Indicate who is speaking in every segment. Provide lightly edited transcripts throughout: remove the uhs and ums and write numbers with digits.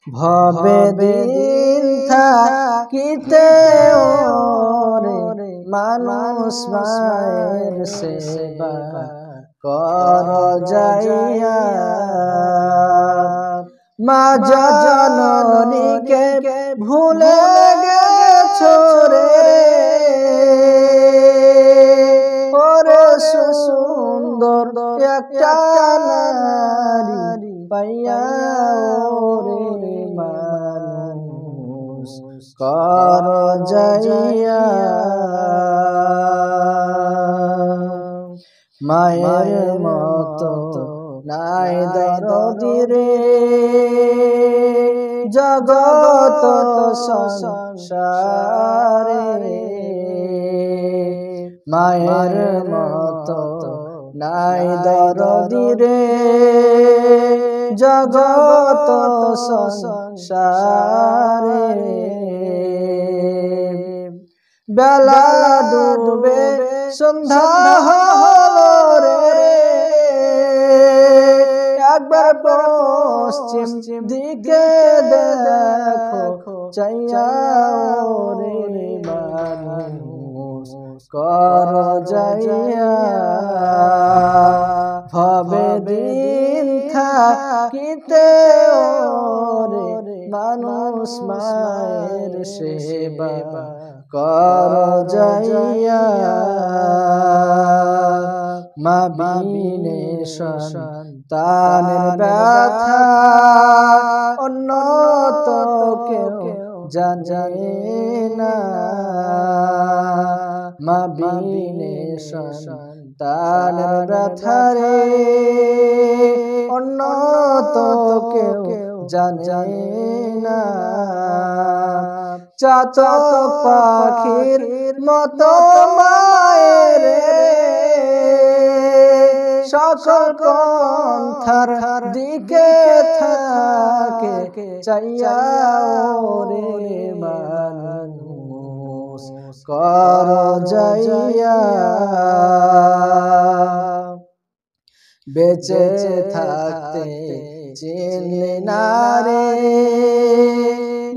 Speaker 1: ভবে দিন থাকিতে ওরে মানুষ মায়ের সেবা কর যাইয়া। মা জননীকে ভুলে গেছো রে, ওরে সুন্দর একটা নারী পাইয়া ওরে মানুষ কর যাইয়া। মায়ের মতো নাই দরদি রে জগত সংসারে, মায়ের মতো নাই দরদি রে জগত সংসারে। বেলা ডুবে সন্ধ্যা হলো রে, একবার পশ্চিম দিকে দেখো চাইয়া রে মানুষ কর যাইয়া। ভবে দিন থাকিতে ওরে মানুষ মায়ের সেবা কর যাইয়া। মা বিনে সন্তানের ব্যথা অন্য তো কেউ জানে না, মা বিনে সন্তানের ব্যথা রে অন্য তো কেউ জানে না। চাতক পাখির মতো মায়ের সকল পন্থার দিকে থাকে চাইয়া ওরে মানুষ কর যাইয়া। বেঁচে থাকতে চিনলি না রে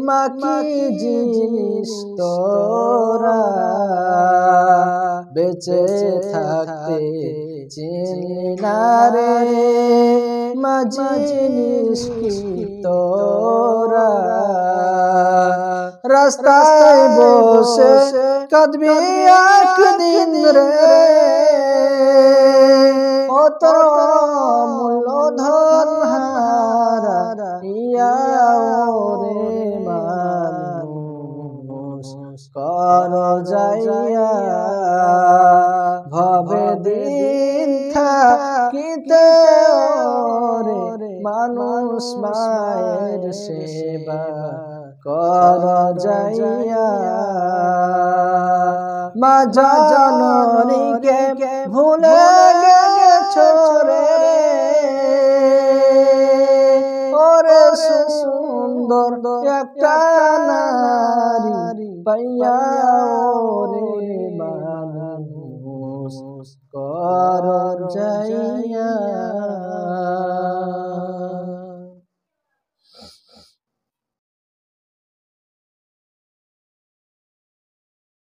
Speaker 1: মা কি জিনিস তোরা, বেঁচে থাকতে চিনলি না রে মা জিনিস কি তোরা। রাস্তায় বসে কাঁদবি একদিন রে, ও তোর মূল্যধন হারাইয়া ওরে মানুষ কর যাইয়া। ভবে দিন থাকিতে ওরে মানুষ মায়ের সেবা কর যাইয়া। মা জননীকে ভুলে গেছো রে, ওরে সুন্দর একটা নারী পাইয়া